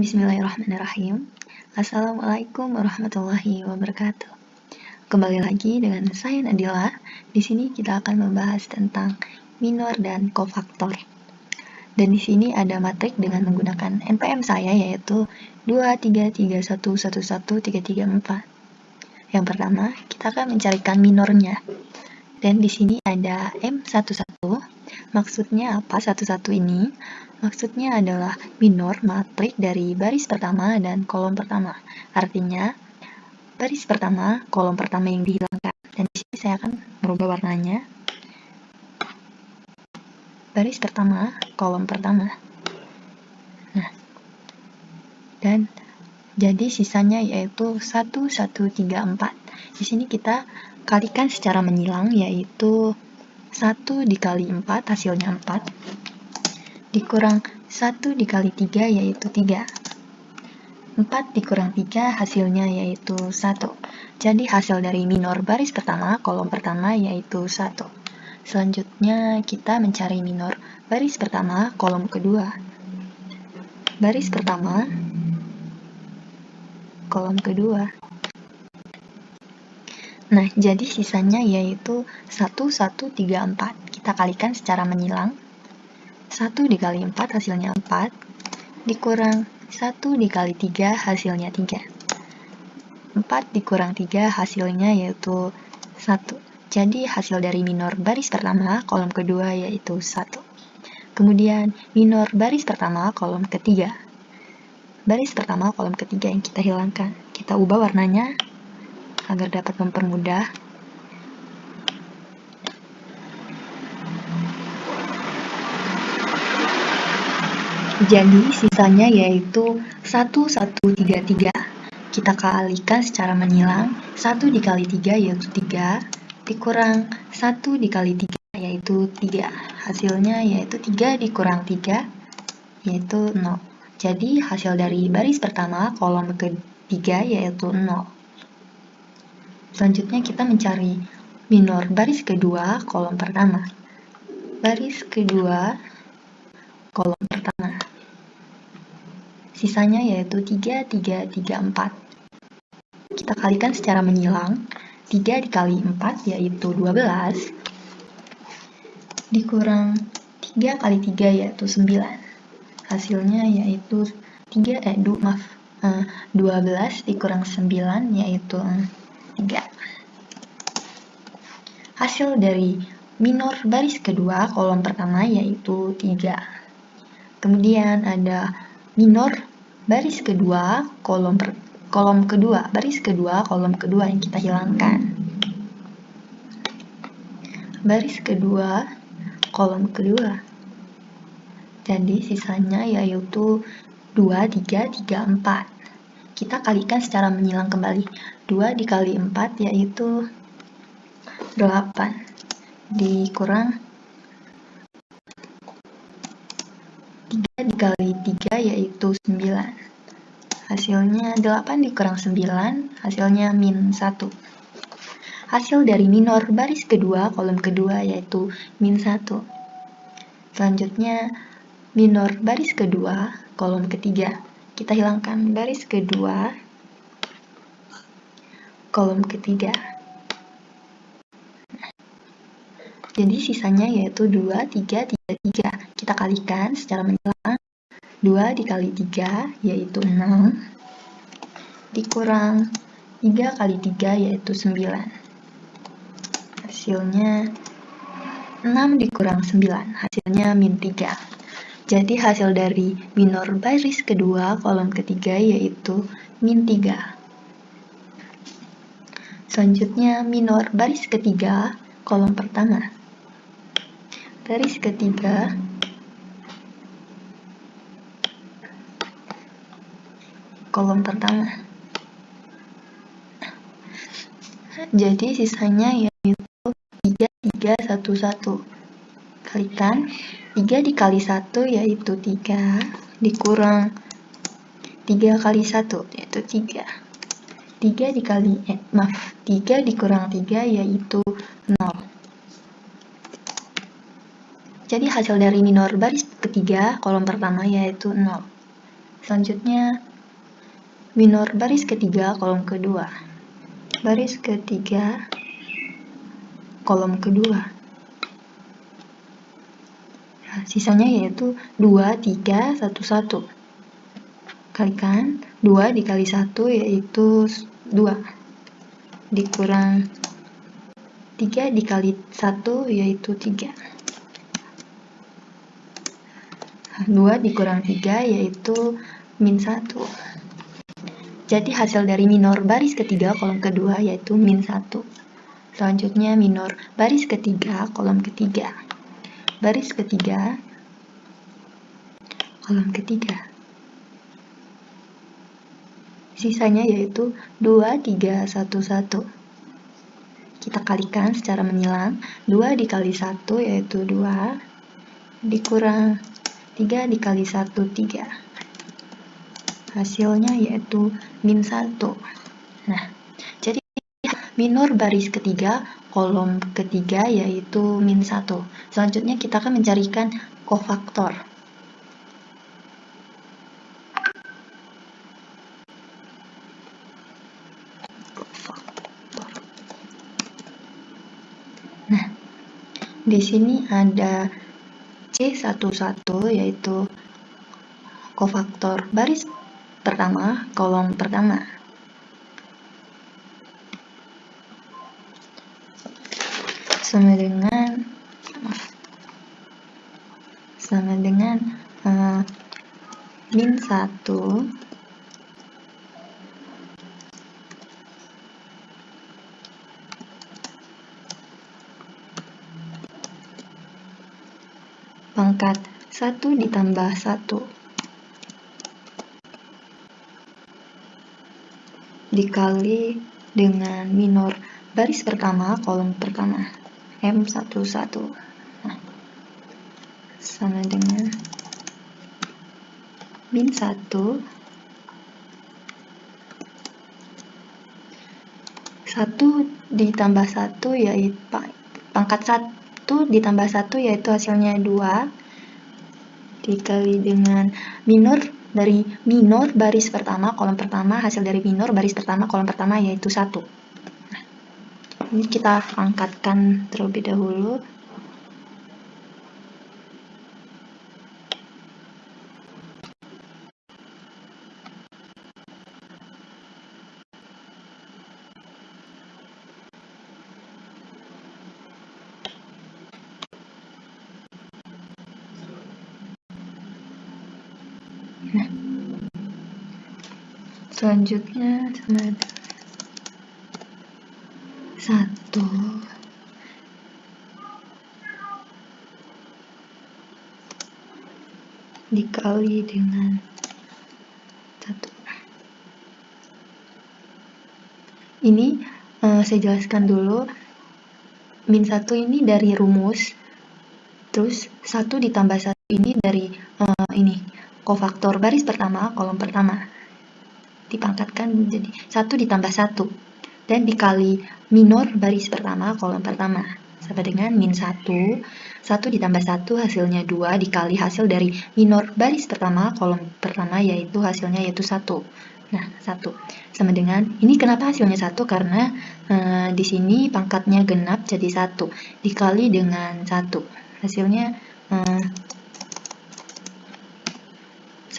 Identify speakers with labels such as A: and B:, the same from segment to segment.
A: Bismillahirrahmanirrahim. Assalamualaikum warahmatullahi wabarakatuh. Kembali lagi dengan saya Nadila. Di sini kita akan membahas tentang minor dan kofaktor. Dan di sini ada matrik dengan menggunakan NPM saya yaitu 233111334. Yang pertama, kita akan mencarikan minornya. Dan di sini ada M11. Maksudnya apa 11 ini? Maksudnya adalah minor matrik dari baris pertama dan kolom pertama. Artinya, baris pertama, kolom pertama yang dihilangkan. Dan di sini saya akan merubah warnanya. Baris pertama, kolom pertama. Nah, dan jadi sisanya yaitu 1134. Di sini kita kalikan secara menyilang yaitu 1 dikali 4 hasilnya 4. Dikurang 1 dikali 3 yaitu 3. 4 dikurang 3 hasilnya yaitu 1. Jadi hasil dari minor baris pertama, kolom pertama yaitu 1. Selanjutnya kita mencari minor baris pertama, kolom kedua. Baris pertama, kolom kedua. Nah, jadi sisanya yaitu 1134. Kita kalikan secara menyilang. 1 dikali 4 hasilnya 4, dikurang 1 dikali 3 hasilnya 3. 4 dikurang 3 hasilnya yaitu 1. Jadi hasil dari minor baris pertama, kolom kedua yaitu 1. Kemudian minor baris pertama, kolom ketiga. Baris pertama, kolom ketiga yang kita hilangkan. Kita ubah warnanya agar dapat mempermudah. Jadi sisanya yaitu 1133. Kita kalikan secara menyilang. 1 dikali 3 yaitu 3, dikurang 1 dikali 3 yaitu 3. Hasilnya yaitu 3 dikurang 3 yaitu 0. Jadi hasil dari baris pertama kolom ketiga yaitu 0. Selanjutnya kita mencari minor baris kedua kolom pertama. Baris kedua kolom pertama. Sisanya yaitu 3, 3, 3, 4. Kita kalikan secara menyilang. 3 dikali 4 yaitu 12. Dikurang 3 kali 3 yaitu 9. Hasilnya yaitu 12 dikurang 9 yaitu 3. Hasil dari minor baris kedua kolom pertama yaitu 3. Kemudian ada minor baris kedua kolom kedua, baris kedua kolom kedua yang kita hilangkan. Baris kedua kolom kedua. Jadi sisanya yaitu 2, 3, 3, 4. Kita kalikan secara menyilang kembali. 2 dikali 4 yaitu 8. Dikurang 3 dikali 3 yaitu 9. Hasilnya 8 dikurang 9, hasilnya min 1. Hasil dari minor baris kedua kolom kedua yaitu min 1. Selanjutnya minor baris kedua kolom ketiga. Kita hilangkan baris kedua kolom ketiga. Jadi sisanya yaitu 2, 3, 3, 3. Kita kalikan secara menyilang. 2 dikali 3 yaitu 6. Dikurang 3 kali 3 yaitu 9. Hasilnya 6 dikurang 9. Hasilnya min 3. Jadi hasil dari minor baris kedua kolom ketiga yaitu min 3. Selanjutnya minor baris ketiga kolom pertama. Baris ketiga kolom pertama. Jadi sisanya yaitu 3, 3, 1, 1. Kalikan 3 dikali 1 yaitu 3, dikurang 3 kali 1 yaitu 3. 3 dikurang 3 yaitu 0. Jadi hasil dari minor baris ketiga kolom pertama yaitu 0. Selanjutnya minor baris ketiga kolom kedua. Baris ketiga kolom kedua. Nah, sisanya yaitu 2, 3, 1, 1. Kalikan 2 dikali 1 yaitu 2. Dikurang 3 dikali 1 yaitu 3. 2 dikurang 3 yaitu min 1. Jadi hasil dari minor baris ketiga kolom kedua yaitu min 1. Selanjutnya minor baris ketiga kolom ketiga. Baris ketiga kolom ketiga. Sisanya yaitu 2, 3, 1, 1. Kita kalikan secara menyilang. 2 dikali 1 yaitu 2. Dikurang 3 dikali 1, 3. Hasilnya yaitu min 1. Nah, jadi minor baris ketiga kolom ketiga yaitu min 1. Selanjutnya kita akan mencarikan kofaktor. Nah, di sini ada C11 yaitu kofaktor baris pertama kolom pertama. Sama dengan min 1 pangkat 1 ditambah 1 dikali dengan minor baris pertama kolom pertama M11. Nah, sama dengan min 1 ditambah 1 yaitu pangkat 1 ditambah 1 yaitu hasilnya 2 dikali dengan minor dari minor baris pertama kolom pertama, hasil dari minor baris pertama kolom pertama yaitu 1. Nah, ini kita angkatkan terlebih dahulu. Nah, selanjutnya 1 dikali dengan 1. Ini saya jelaskan dulu. Min 1 ini dari rumus, terus 1 ditambah 1 ini dari ini kofaktor baris pertama kolom pertama, dipangkatkan menjadi 1 ditambah 1 dan dikali minor baris pertama kolom pertama sama dengan min 1. 1 ditambah 1 hasilnya 2 dikali hasil dari minor baris pertama kolom pertama yaitu hasilnya yaitu 1. Nah, 1 sama dengan ini kenapa hasilnya 1 karena di sini pangkatnya genap jadi 1 dikali dengan 1 hasilnya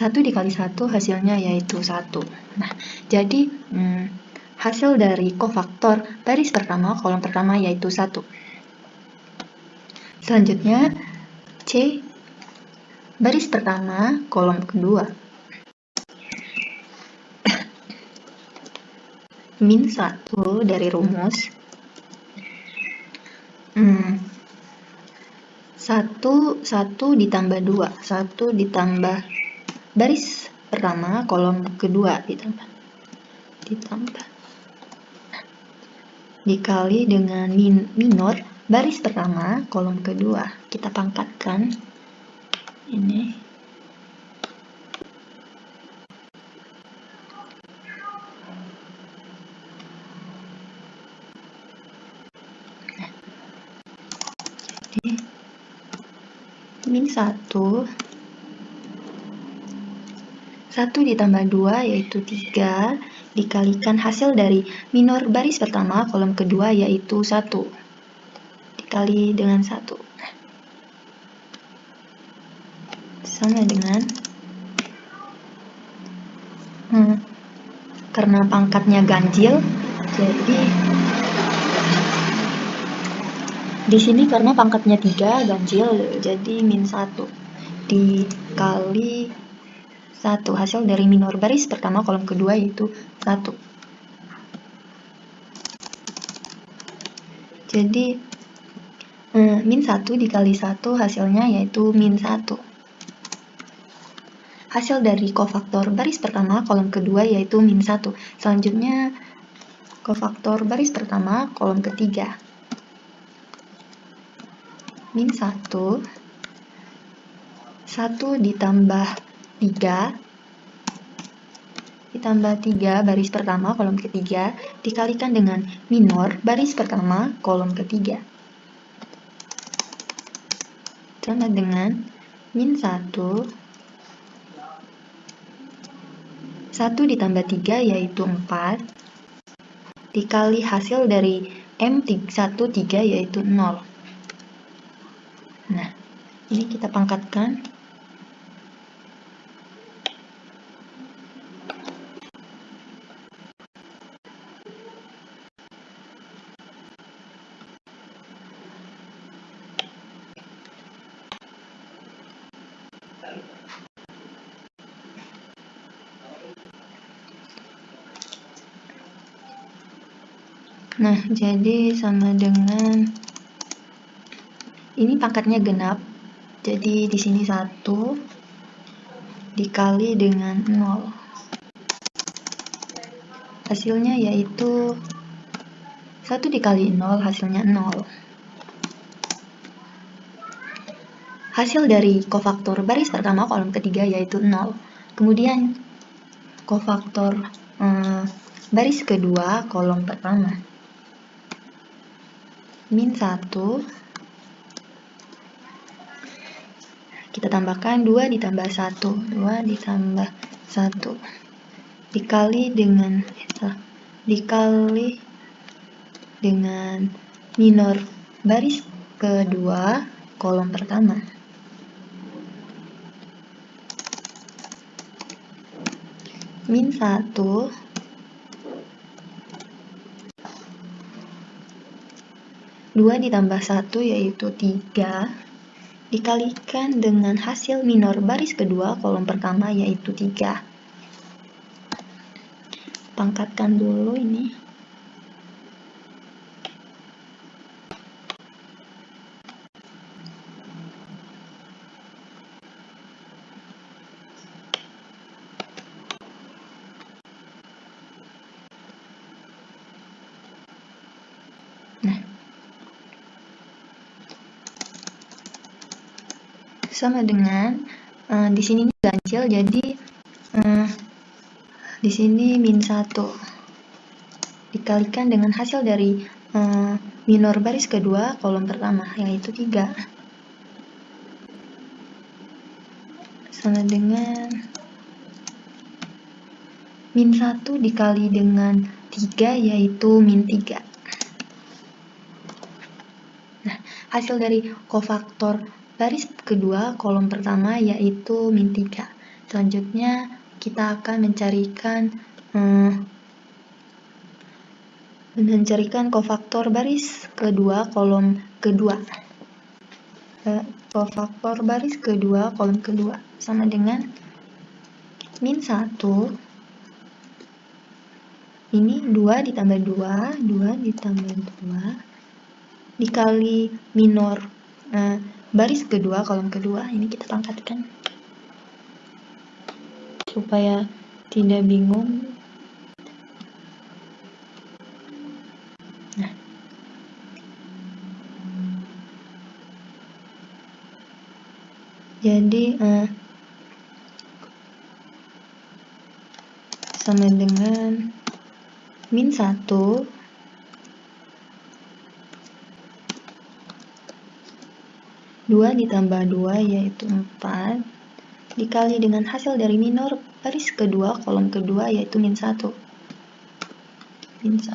A: 1 dikali 1 hasilnya yaitu 1. Nah, jadi hasil dari kofaktor baris pertama kolom pertama yaitu 1. Selanjutnya C baris pertama kolom kedua. Min 1 dari rumus 1 ditambah 2, 1 ditambah baris pertama kolom kedua ditambah dikali dengan minor baris pertama kolom kedua, kita pangkatkan ini jadi min 1 1 ditambah 2 yaitu 3, dikalikan hasil dari minor baris pertama kolom kedua yaitu 1, dikali dengan 1. Sama dengan, karena pangkatnya ganjil, jadi di sini karena pangkatnya 3 ganjil, jadi min 1 dikali 1, hasil dari minor baris pertama kolom kedua yaitu 1. Jadi min 1 dikali 1 hasilnya yaitu min 1. Hasil dari kofaktor baris pertama kolom kedua yaitu min 1. Selanjutnya kofaktor baris pertama kolom ketiga. Min 1, 1 ditambah 3, ditambah 3 baris pertama kolom ketiga, dikalikan dengan minor baris pertama kolom ketiga. Sama dengan min 1, 1 ditambah 3 yaitu 4, dikali hasil dari M13 yaitu 0. Nah, ini kita pangkatkan. Nah, jadi sama dengan ini pangkatnya genap. Jadi di sini 1 dikali dengan 0. Hasilnya yaitu 1 dikali 0 hasilnya 0. Hasil dari kofaktor baris pertama kolom ketiga yaitu 0. Kemudian kofaktor baris kedua kolom pertama. Min 1, kita tambahkan 2 ditambah 1, 2 ditambah 1, dikali dengan minor baris kedua kolom pertama. Min 1, 2 ditambah 1 yaitu 3, dikalikan dengan hasil minor baris kedua kolom pertama yaitu 3. Pangkatkan dulu ini. Nah, sama dengan di sini ganjil, jadi di sini min 1 dikalikan dengan hasil dari minor baris kedua kolom pertama yaitu 3. Sama dengan min 1 dikali dengan 3 yaitu min 3. Nah, hasil dari kofaktor baris kedua kolom pertama yaitu min 3. Selanjutnya kita akan mencarikan kofaktor baris kedua kolom kedua. Kofaktor baris kedua kolom kedua sama dengan min 1, ini 2 ditambah 2, 2 ditambah 2, dikali minor baris kedua kolom kedua. Ini kita pangkatkan supaya tidak bingung. Nah, jadi sama dengan min 1 2 ditambah 2 yaitu 4, dikali dengan hasil dari minor baris kedua kolom kedua yaitu min 1. Min 1.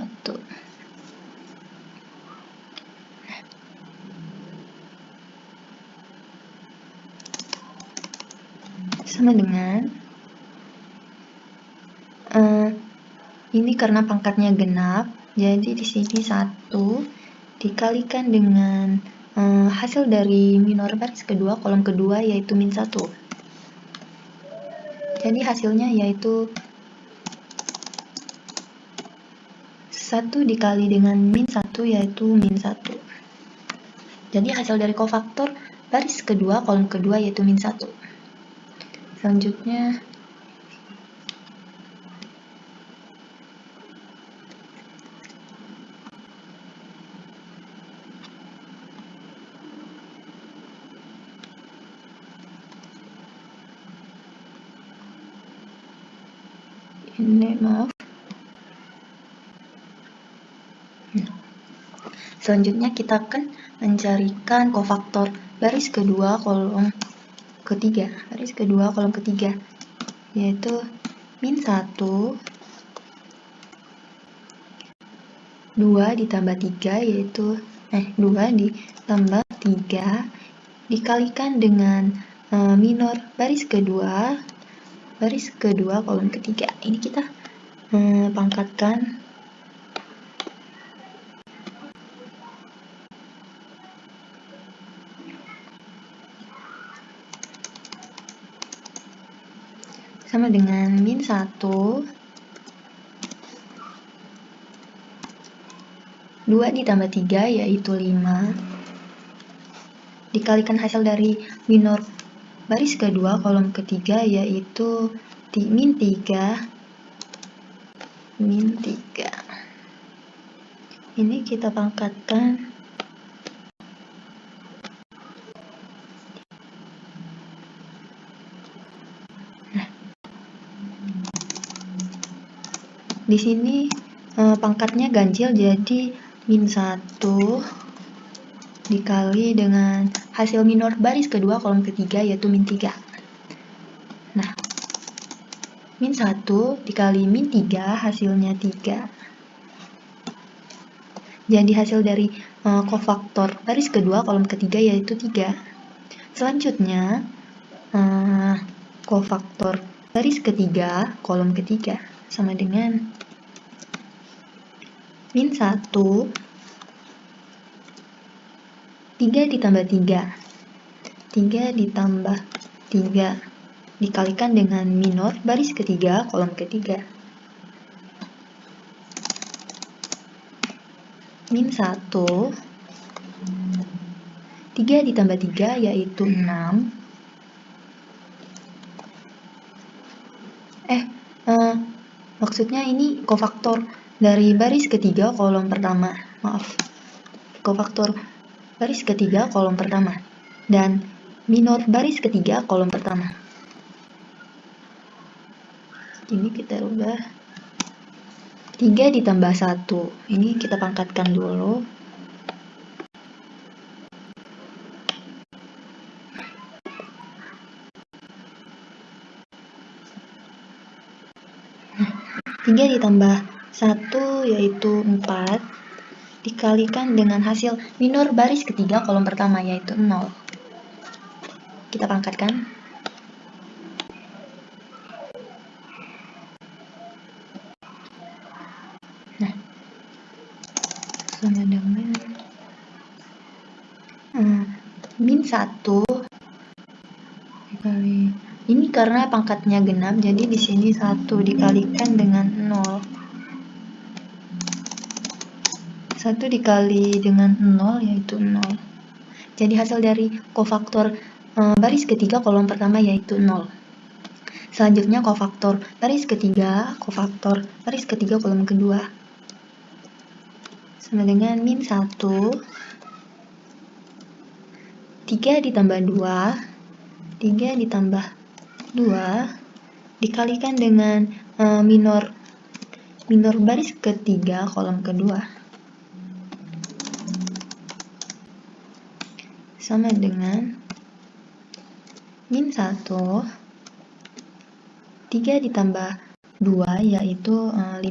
A: Sama dengan ini karena pangkatnya genap, jadi di sini 1 dikalikan dengan hasil dari minor baris kedua kolom kedua yaitu min 1. Jadi hasilnya yaitu 1 dikali dengan min 1 yaitu min 1. Jadi hasil dari kofaktor baris kedua kolom kedua yaitu min 1. Selanjutnya selanjutnya kita akan mencarikan kofaktor baris kedua kolom ketiga. Baris kedua kolom ketiga yaitu min 1 2 ditambah 3 yaitu 2 ditambah 3 dikalikan dengan minor baris kedua kolom ketiga. Ini kita pangkatkan sama dengan min 1 2 ditambah 3 yaitu 5 dikalikan hasil dari minor baris kedua kolom ketiga yaitu min 3. Ini kita pangkatkan di sini pangkatnya ganjil, jadi min 1 dikali dengan hasil minor baris kedua kolom ketiga yaitu min 3. Nah, min 1 dikali min 3 hasilnya 3. Jadi hasil dari kofaktor baris kedua kolom ketiga yaitu 3. Selanjutnya kofaktor baris ketiga kolom ketiga sama dengan min 1 3 ditambah 3 ditambah 3 dikalikan dengan minor baris ketiga kolom ketiga. Min 1 3 ditambah 3 yaitu 6. Maksudnya ini kofaktor dari baris ketiga kolom pertama. Kofaktor baris ketiga kolom pertama dan minor baris ketiga kolom pertama. Ini kita rubah 3 ditambah 1. Ini kita pangkatkan dulu. Tiga ditambah 1 yaitu 4 dikalikan dengan hasil minor baris ketiga kolom pertama yaitu 0. Kita pangkatkan. Nah, sama dengan min 1 dikali ini karena pangkatnya genap, jadi di sini 1 dikalikan dengan 0. 1 dikali dengan 0 yaitu 0. Jadi hasil dari kofaktor baris ketiga kolom pertama yaitu 0. Selanjutnya kofaktor baris ketiga kolom kedua. Sama dengan min 1 3 ditambah 2 dikalikan dengan minor baris ketiga kolom kedua sama dengan min 1 3 ditambah 2 yaitu 5.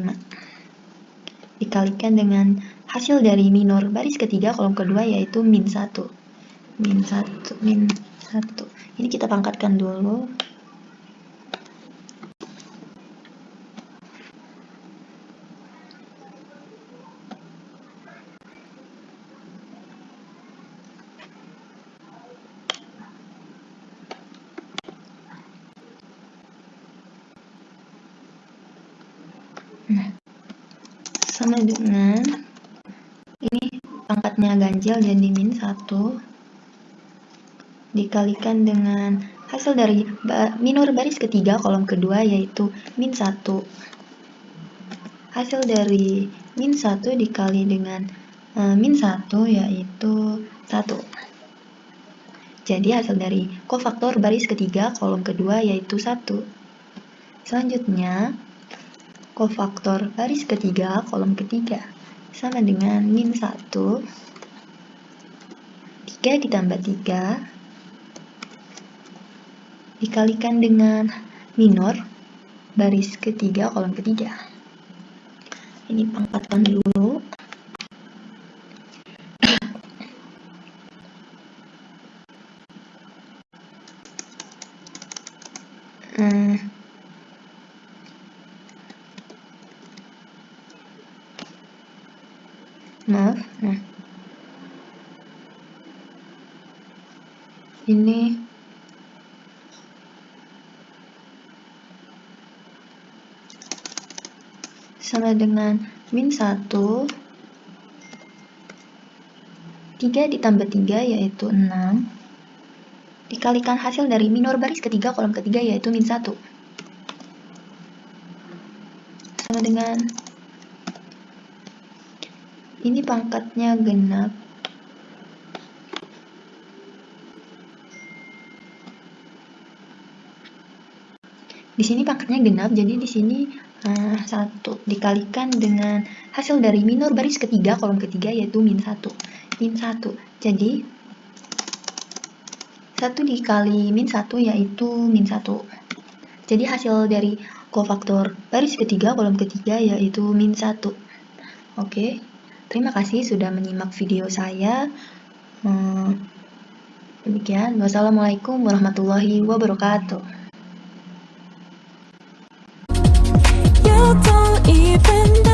A: Dikalikan dengan hasil dari minor baris ketiga kolom kedua yaitu min 1. Min 1. Ini kita pangkatkan dulu. Nah, sama dengan ini pangkatnya ganjil jadi min 1 dikalikan dengan hasil dari minor baris ketiga kolom kedua yaitu min 1. Hasil dari min 1 dikali dengan min 1 yaitu 1. Jadi hasil dari kofaktor baris ketiga kolom kedua yaitu 1. Selanjutnya kofaktor baris ketiga kolom ketiga sama dengan min 1. 3 ditambah 3 dikalikan dengan minor baris ketiga kolom ketiga. Ini pangkatkan dulu. Maaf, ini sama dengan min 1. 3 ditambah 3 yaitu 6 dikalikan hasil dari minor baris ketiga kolom ketiga yaitu min 1 sama dengan ini pangkatnya genap. Di sini pangkatnya genap, jadi di sini 1 dikalikan dengan hasil dari minor baris ketiga kolom ketiga yaitu min 1. Min 1. Jadi 1 dikali min 1 yaitu min 1. Jadi hasil dari kofaktor baris ketiga kolom ketiga yaitu min 1. Oke. Terima kasih sudah menyimak video saya. Demikian. Wassalamualaikum warahmatullahi wabarakatuh. You don't even know.